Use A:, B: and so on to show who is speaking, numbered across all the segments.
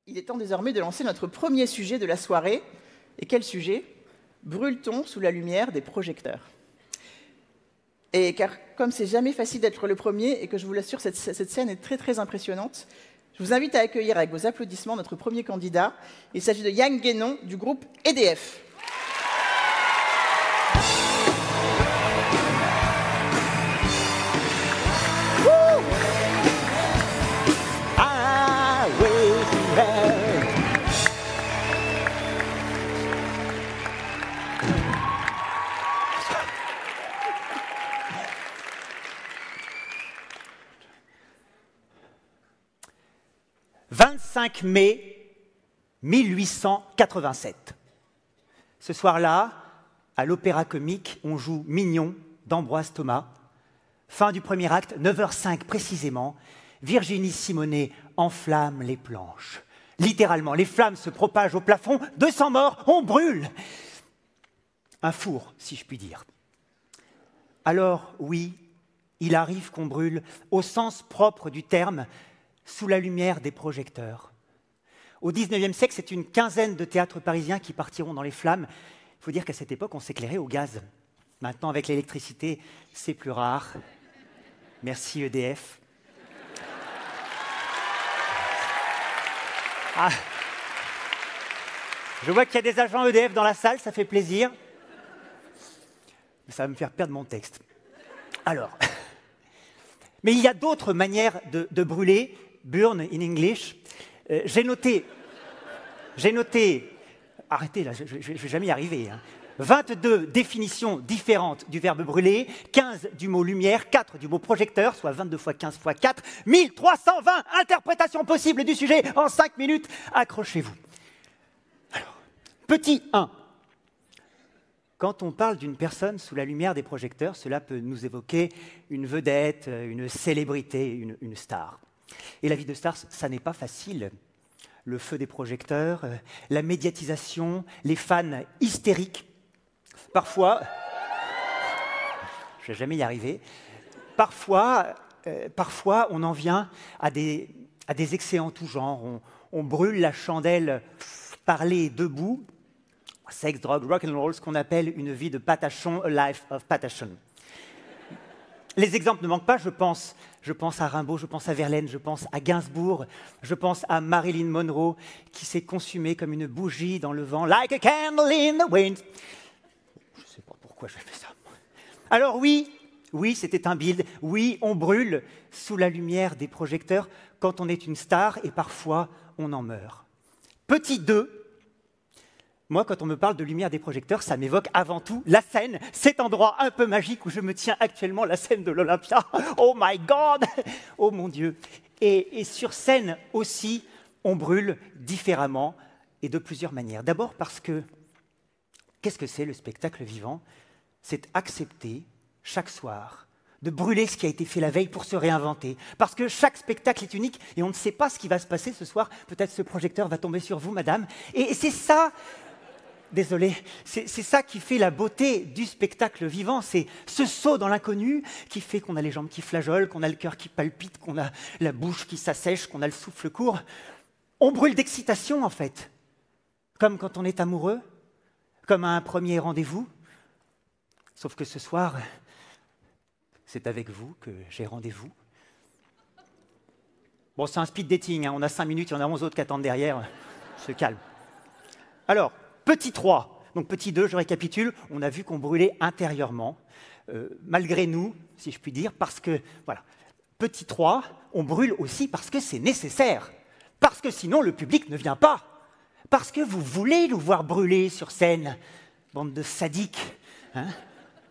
A: Il est temps désormais de lancer notre premier sujet de la soirée. Et quel sujet? Brûle-t-on sous la lumière des projecteurs? Et car comme c'est jamais facile d'être le premier, et que je vous l'assure, cette scène est très impressionnante, je vous invite à accueillir avec vos applaudissements notre premier candidat. Il s'agit de Yann Guénon du groupe EDF.
B: « 25 mai 1887. Ce soir-là, à l'Opéra Comique, on joue Mignon d'Ambroise Thomas. Fin du premier acte, 9h05 précisément, Virginie Simonet enflamme les planches. Littéralement, les flammes se propagent au plafond, 200 morts, on brûle. Un four, si je puis dire. Alors, oui, il arrive qu'on brûle, au sens propre du terme, sous la lumière des projecteurs. Au XIXe siècle, c'est une quinzaine de théâtres parisiens qui partiront dans les flammes. Il faut dire qu'à cette époque, on s'éclairait au gaz. Maintenant, avec l'électricité, c'est plus rare. Merci EDF. Ah. Je vois qu'il y a des agents EDF dans la salle, ça fait plaisir. Mais ça va me faire perdre mon texte. Alors, mais il y a d'autres manières de brûler. Burn in English. J'ai noté, arrêtez là, je ne vais jamais y arriver, hein. 22 définitions différentes du verbe brûler, 15 du mot lumière, 4 du mot projecteur, soit 22 fois 15 fois 4, 1320 interprétations possibles du sujet en 5 minutes. Accrochez-vous. Alors, petit 1. Quand on parle d'une personne sous la lumière des projecteurs, cela peut nous évoquer une vedette, une célébrité, une star. Et la vie de star, ça n'est pas facile. Le feu des projecteurs, la médiatisation, les fans hystériques. Parfois, je ne vais jamais y arriver, parfois on en vient à des excès en tout genre. On brûle la chandelle parler debout. Sex, drogue, rock and roll, ce qu'on appelle une vie de patachon, a life of patachon. Les exemples ne manquent pas, je pense à Rimbaud, je pense à Verlaine, je pense à Gainsbourg, je pense à Marilyn Monroe, qui s'est consumée comme une bougie dans le vent, like a candle in the wind. Je ne sais pas pourquoi je fais ça. Alors oui, c'était un build, oui, on brûle sous la lumière des projecteurs quand on est une star et parfois on en meurt. Petit 2. Moi, quand on me parle de lumière des projecteurs, ça m'évoque avant tout la scène, cet endroit un peu magique où je me tiens actuellement, la scène de l'Olympia. Oh my God! Oh mon Dieu! Et sur scène aussi, on brûle différemment et de plusieurs manières. D'abord parce que, qu'est-ce que c'est le spectacle vivant? C'est accepter, chaque soir, de brûler ce qui a été fait la veille pour se réinventer. Parce que chaque spectacle est unique et on ne sait pas ce qui va se passer ce soir. Peut-être ce projecteur va tomber sur vous, madame. Et c'est ça... Désolé, c'est ça qui fait la beauté du spectacle vivant, c'est ce saut dans l'inconnu qui fait qu'on a les jambes qui flageolent, qu'on a le cœur qui palpite, qu'on a la bouche qui s'assèche, qu'on a le souffle court. On brûle d'excitation en fait, comme quand on est amoureux, comme à un premier rendez-vous. Sauf que ce soir, c'est avec vous que j'ai rendez-vous. Bon, c'est un speed dating, hein. On a 5 minutes, il y en a 11 autres qui attendent derrière. On se calme. Alors, petit 3, donc petit 2, je récapitule, on a vu qu'on brûlait intérieurement, malgré nous, si je puis dire, parce que, voilà, petit 3, on brûle aussi parce que c'est nécessaire, parce que sinon le public ne vient pas, parce que vous voulez nous voir brûler sur scène, bande de sadiques, hein.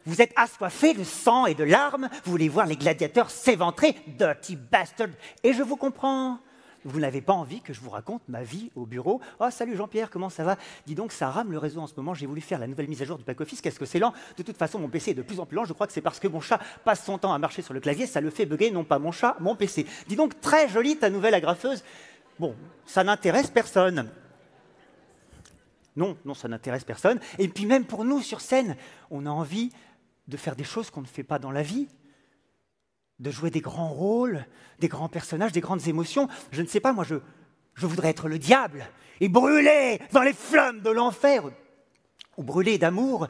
B: Vous êtes assoiffés de sang et de larmes, vous voulez voir les gladiateurs s'éventrer, dirty bastard, et je vous comprends. Vous n'avez pas envie que je vous raconte ma vie au bureau. « Oh, salut Jean-Pierre, comment ça va? Dis donc, ça rame le réseau en ce moment. J'ai voulu faire la nouvelle mise à jour du back-office. Qu'est-ce que c'est lent? De toute façon, mon PC est de plus en plus lent. Je crois que c'est parce que mon chat passe son temps à marcher sur le clavier. Ça le fait bugger, non pas mon chat, mon PC. Dis donc, très jolie ta nouvelle agrafeuse. Bon, ça n'intéresse personne. » Non, ça n'intéresse personne. Et puis même pour nous, sur scène, on a envie de faire des choses qu'on ne fait pas dans la vie. De jouer des grands rôles, des grands personnages, des grandes émotions. Je ne sais pas, moi, Je voudrais être le diable et brûler dans les flammes de l'enfer, ou brûler d'amour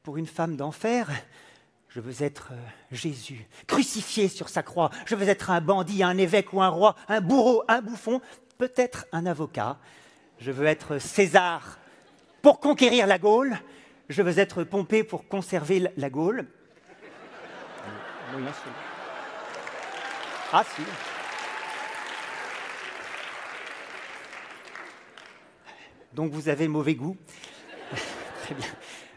B: pour une femme d'enfer. Je veux être Jésus, crucifié sur sa croix. Je veux être un bandit, un évêque ou un roi, un bourreau, un bouffon, peut-être un avocat. Je veux être César pour conquérir la Gaule. Je veux être Pompée pour conserver la Gaule. Ah si. Donc vous avez mauvais goût. Très bien.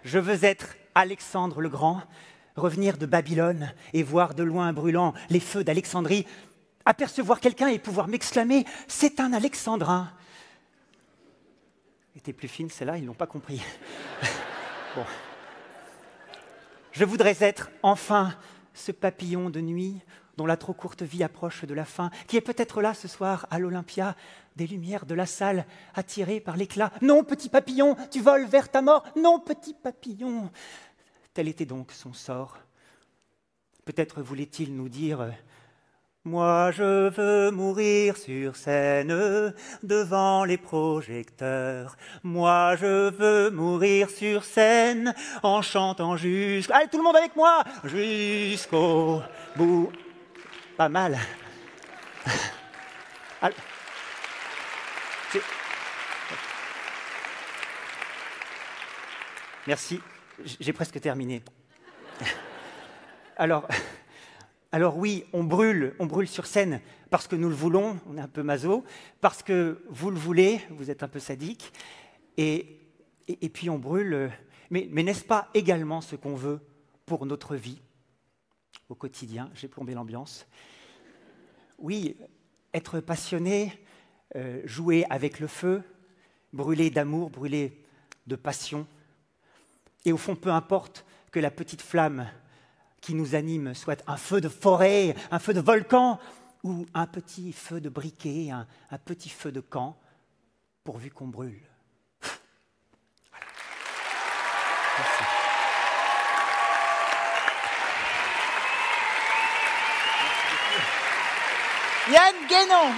B: Je veux être Alexandre le Grand, revenir de Babylone et voir de loin brûlant les feux d'Alexandrie, apercevoir quelqu'un et pouvoir m'exclamer « C'est un Alexandrin ». Était plus fine celle-là, ils n'ont pas compris. Bon. Je voudrais être enfin ce papillon de nuit dont la trop courte vie approche de la fin, qui est peut-être là ce soir à l'Olympia, des lumières de la salle attirées par l'éclat. Non, petit papillon, tu voles vers ta mort. Non, petit papillon. Tel était donc son sort. Peut-être voulait-il nous dire « Moi, je veux mourir sur scène, devant les projecteurs. Moi, je veux mourir sur scène, en chantant jusqu'au... Allez, tout le monde avec moi! Jusqu'au bout. » Pas mal. Alors, merci, j'ai presque terminé. Alors oui, on brûle sur scène parce que nous le voulons, on est un peu maso, parce que vous le voulez, vous êtes un peu sadique, et puis on brûle, mais n'est-ce pas également ce qu'on veut pour notre vie au quotidien? J'ai plombé l'ambiance. Oui, être passionné, jouer avec le feu, brûler d'amour, brûler de passion. Et au fond, peu importe que la petite flamme qui nous anime soit un feu de forêt, un feu de volcan, ou un petit feu de briquet, un petit feu de camp, pourvu qu'on brûle. Voilà. Merci.
A: Yann Guénon.